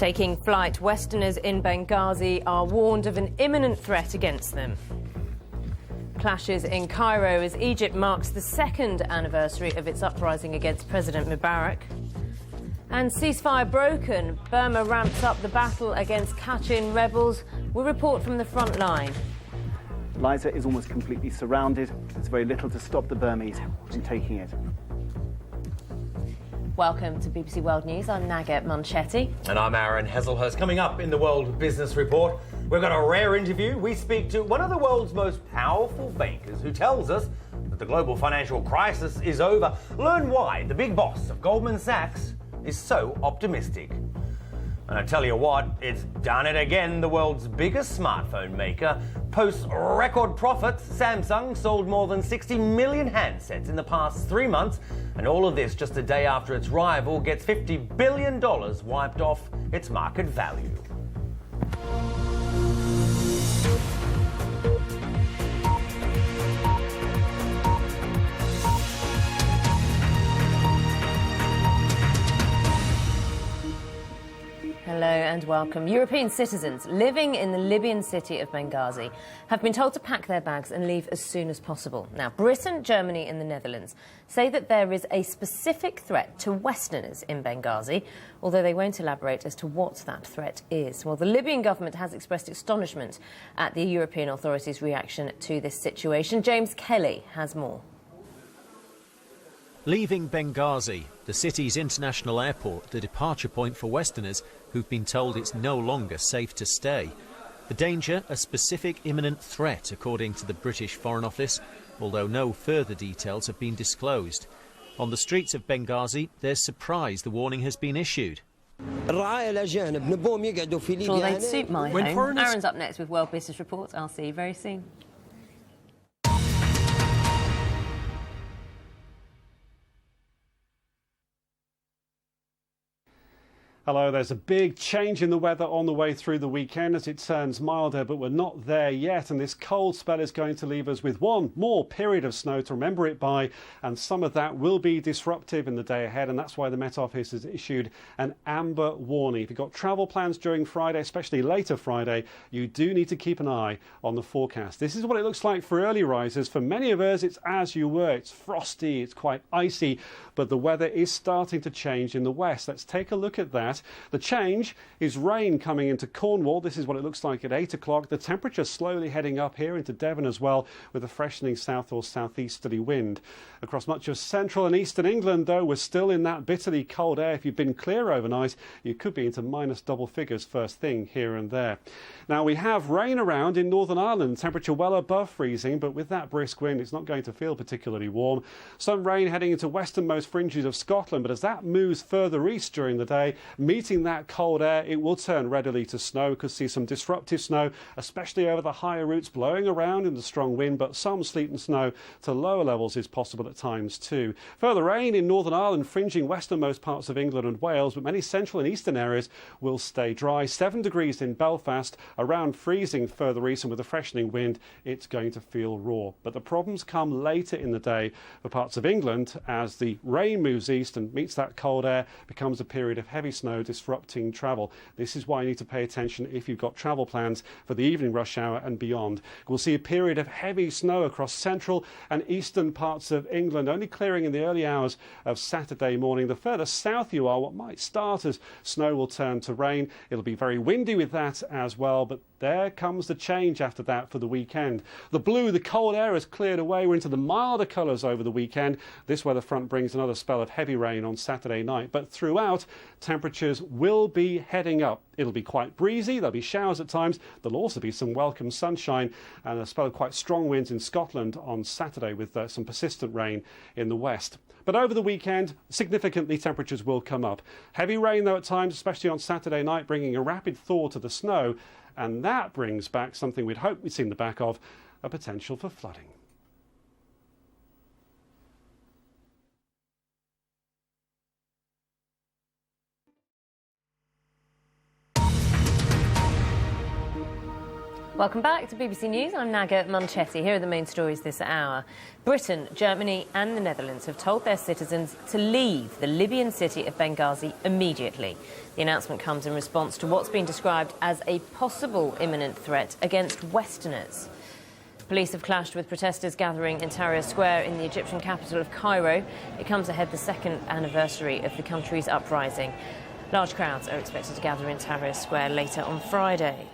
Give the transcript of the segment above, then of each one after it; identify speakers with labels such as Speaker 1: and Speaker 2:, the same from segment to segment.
Speaker 1: Taking flight, Westerners in Benghazi are warned of an imminent threat against them. Clashes in Cairo as Egypt marks the second anniversary of its uprising against President Mubarak. And ceasefire broken. Burma ramps up the battle against Kachin rebels. We'll report from the front line.
Speaker 2: Liza is almost completely surrounded. There's very little to stop the Burmese from taking it.
Speaker 1: Welcome to BBC World News. I'm Naga Manchetti.
Speaker 3: And I'm Aaron Heselhurst. Coming up in the World Business Report, we've got a rare interview. We speak to one of the world's most powerful bankers who tells us that the global financial crisis is over. Learn why the big boss of Goldman Sachs is so optimistic. And I tell you what, it's done it again. The world's biggest smartphone maker posts record profits. Samsung sold more than 60 million handsets in the past 3 months. And all of this just a day after its rival gets $50 billion wiped off its market value.
Speaker 1: Hello and welcome. European citizens living in the Libyan city of Benghazi have been told to pack their bags and leave as soon as possible. Now, Britain, Germany and the Netherlands say that there is a specific threat to Westerners in Benghazi, although they won't elaborate as to what that threat is. Well, the Libyan government has expressed astonishment at the European authorities' reaction to this situation. James Kelly has more.
Speaker 4: Leaving Benghazi, the city's international airport, the departure point for Westerners who've been told it's no longer safe to stay. The danger, a specific imminent threat, according to the British Foreign Office, although no further details have been disclosed. On the streets of Benghazi, there's surprise the warning has been issued.
Speaker 1: Well, they'd suit my home. Aaron's up next with World Business Report. I'll see you very soon.
Speaker 5: Hello, there's a big change in the weather on the way through the weekend as it turns milder, but we're not there yet, and this cold spell is going to leave us with one more period of snow to remember it by, and some of that will be disruptive in the day ahead, and that's why the Met Office has issued an amber warning. If you've got travel plans during Friday, especially later Friday, you do need to keep an eye on the forecast. This is what it looks like for early risers. For many of us, it's as you were. It's frosty, it's quite icy, but the weather is starting to change in the west. Let's take a look at that. The change is rain coming into Cornwall. This is what it looks like at 8 o'clock. The temperature slowly heading up here into Devon as well, with a freshening south or southeasterly wind. Across much of central and eastern England, though, we're still in that bitterly cold air. If you've been clear overnight, you could be into minus double figures first thing here and there. Now, we have rain around in Northern Ireland, temperature well above freezing, but with that brisk wind, it's not going to feel particularly warm. Some rain heading into westernmost fringes of Scotland, but as that moves further east during the day, meeting that cold air, it will turn readily to snow. Could see some disruptive snow, especially over the higher routes, blowing around in the strong wind, but some sleet and snow to lower levels is possible at times too. Further rain in Northern Ireland, fringing westernmost parts of England and Wales, but many central and eastern areas will stay dry. 7 degrees in Belfast, around freezing further east, and with a freshening wind, it's going to feel raw. But the problems come later in the day for parts of England as the rain moves east and meets that cold air, becomes a period of heavy snow disrupting travel. This is why you need to pay attention if you've got travel plans for the evening rush hour and beyond. We'll see a period of heavy snow across central and eastern parts of England, only clearing in the early hours of Saturday morning. The further south you are, what might start as snow will turn to rain. It'll be very windy with that as well, but there comes the change after that for the weekend. The blue, the cold air has cleared away. We're into the milder colours over the weekend. This weather front brings another spell of heavy rain on Saturday night, but throughout, temperatures will be heading up. It'll be quite breezy, there'll be showers at times, there'll also be some welcome sunshine and a spell of quite strong winds in Scotland on Saturday with some persistent rain in the west. But over the weekend, significantly temperatures will come up. Heavy rain though at times, especially on Saturday night, bringing a rapid thaw to the snow, and that brings back something we'd hoped we'd seen the back of, a potential for flooding.
Speaker 1: Welcome back to BBC News. I'm Naga Munchetti. Here are the main stories this hour. Britain, Germany and the Netherlands have told their citizens to leave the Libyan city of Benghazi immediately. The announcement comes in response to what's been described as a possible imminent threat against Westerners. Police have clashed with protesters gathering in Tahrir Square in the Egyptian capital of Cairo. It comes ahead the second anniversary of the country's uprising. Large crowds are expected to gather in Tahrir Square later on Friday.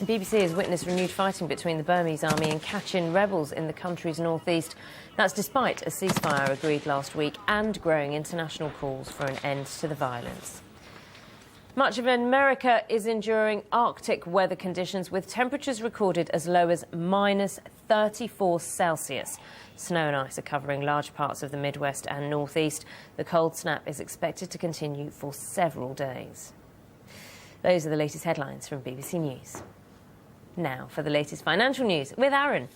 Speaker 1: The BBC has witnessed renewed fighting between the Burmese army and Kachin rebels in the country's northeast. That's despite a ceasefire agreed last week and growing international calls for an end to the violence. Much of America is enduring Arctic weather conditions with temperatures recorded as low as minus 34 Celsius. Snow and ice are covering large parts of the Midwest and northeast. The cold snap is expected to continue for several days. Those are the latest headlines from BBC News. Now for the latest financial news with Aaron.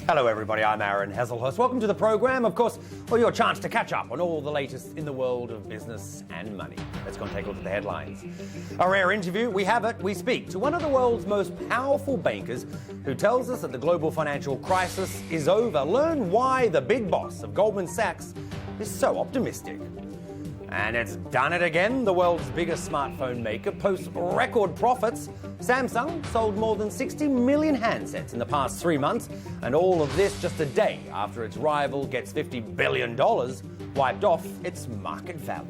Speaker 3: Hello everybody, I'm Aaron Heselhurst. Welcome to the programme. Of course, your chance to catch up on all the latest in the world of business and money. Let's go and take a look at the headlines. A rare interview, we have it. We speak to one of the world's most powerful bankers who tells us that the global financial crisis is over. Learn why the big boss of Goldman Sachs is so optimistic. And it's done it again. The world's biggest smartphone maker posts record profits. Samsung sold more than 60 million handsets in the past 3 months, and all of this just a day after its rival gets $50 billion wiped off its market value.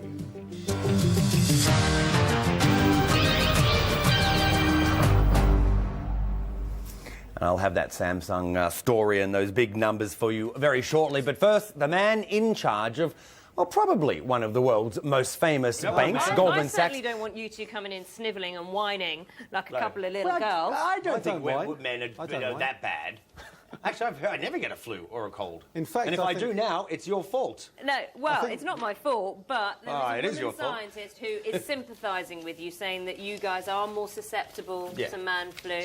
Speaker 3: I'll have that Samsung story and those big numbers for you very shortly. But first, the man in charge of, well, probably one of the world's most famous banks, Goldman Sachs.
Speaker 1: I certainly don't want you two coming in snivelling and whining like a couple of little girls.
Speaker 3: I don't think men are that bad. Actually, I never get a flu or a cold.
Speaker 6: In fact,
Speaker 3: and if I do now, it's your fault.
Speaker 1: No, well, it's not my fault, but
Speaker 3: it
Speaker 1: there's
Speaker 3: is
Speaker 1: a
Speaker 3: your
Speaker 1: woman
Speaker 3: fault.
Speaker 1: scientist who is sympathising with you, saying that you guys are more susceptible to man flu.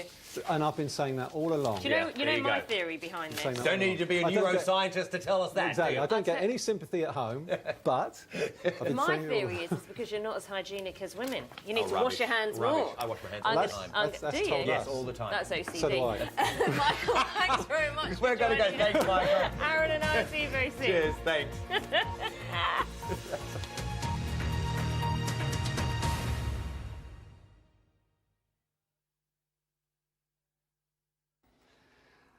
Speaker 6: And I've been saying that all along.
Speaker 1: Do you know my theory behind this?
Speaker 3: Don't need to be a neuroscientist to tell us that.
Speaker 6: Exactly. I don't get any sympathy at home, but I've been
Speaker 1: My
Speaker 6: saying it all
Speaker 1: theory is because you're not as hyenic as women. You need to
Speaker 3: rubbish.
Speaker 1: wash your hands
Speaker 3: Rubbish.
Speaker 1: more.
Speaker 3: I wash my hands all the time.
Speaker 6: That's
Speaker 1: do you?
Speaker 6: told
Speaker 3: Yes,
Speaker 6: us.
Speaker 3: all the time.
Speaker 1: That's OCD.
Speaker 6: So do I.
Speaker 1: Michael, thanks very much.
Speaker 3: We're going to go. Thanks, Michael.
Speaker 1: Aaron and I will see you very soon.
Speaker 3: Cheers, thanks.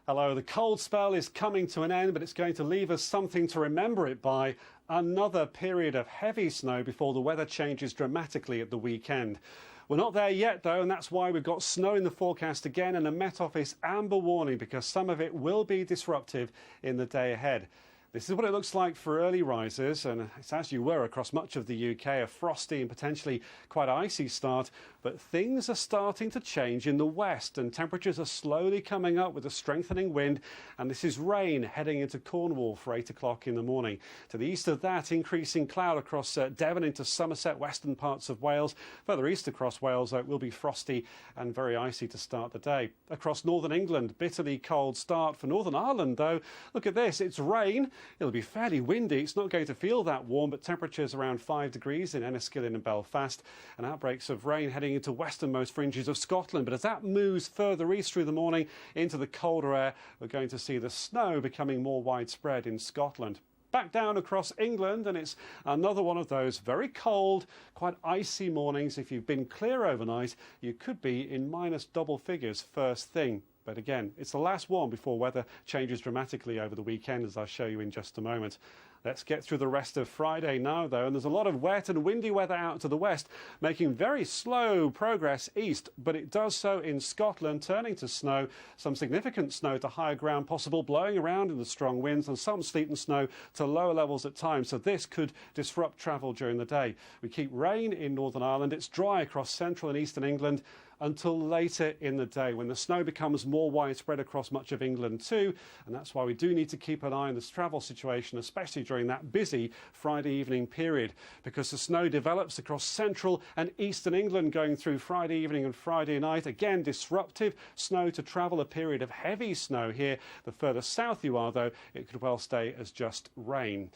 Speaker 5: Hello, the cold spell is coming to an end, but it's going to leave us something to remember it by. Another period of heavy snow before the weather changes dramatically at the weekend. We're not there yet, though, and that's why we've got snow in the forecast again and a Met Office amber warning because some of it will be disruptive in the day ahead. This is what it looks like for early risers, and it's as you were across much of the UK, a frosty and potentially quite icy start, but things are starting to change in the west and temperatures are slowly coming up with a strengthening wind, and this is rain heading into Cornwall for 8 o'clock in the morning. To the east of that, increasing cloud across Devon into Somerset, western parts of Wales. Further east across Wales, it will be frosty and very icy to start the day. Across northern England, bitterly cold start for Northern Ireland, though. Look at this, it's rain. It'll be fairly windy. It's not going to feel that warm, but temperatures around 5 degrees in Enniskillen and Belfast, and outbreaks of rain heading into westernmost fringes of Scotland. But as that moves further east through the morning into the colder air, we're going to see the snow becoming more widespread in Scotland. Back down across England, and it's another one of those very cold, quite icy mornings. If you've been clear overnight, you could be in minus double figures first thing. But again, it's the last one before weather changes dramatically over the weekend, as I'll show you in just a moment. Let's get through the rest of Friday now, though, and there's a lot of wet and windy weather out to the west, making very slow progress east, but it does so in Scotland, turning to snow, some significant snow to higher ground possible, blowing around in the strong winds, and some sleet and snow to lower levels at times, so this could disrupt travel during the day. We keep rain in Northern Ireland. It's dry across central and eastern England until later in the day, when the snow becomes more widespread across much of England too, and that's why we do need to keep an eye on this travel situation, especially during that busy Friday evening period, because the snow develops across central and eastern England going through Friday evening and Friday night. Again, disruptive snow to travel, a period of heavy snow here. The further south you are, though, it could well stay as just rain.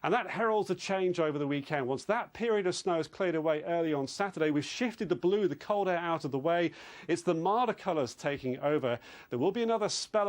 Speaker 5: And that heralds a change over the weekend. Once that period of snow has cleared away early on Saturday, we've shifted the blue, the cold air, out of the way. It's the milder colours taking over. There will be another spell of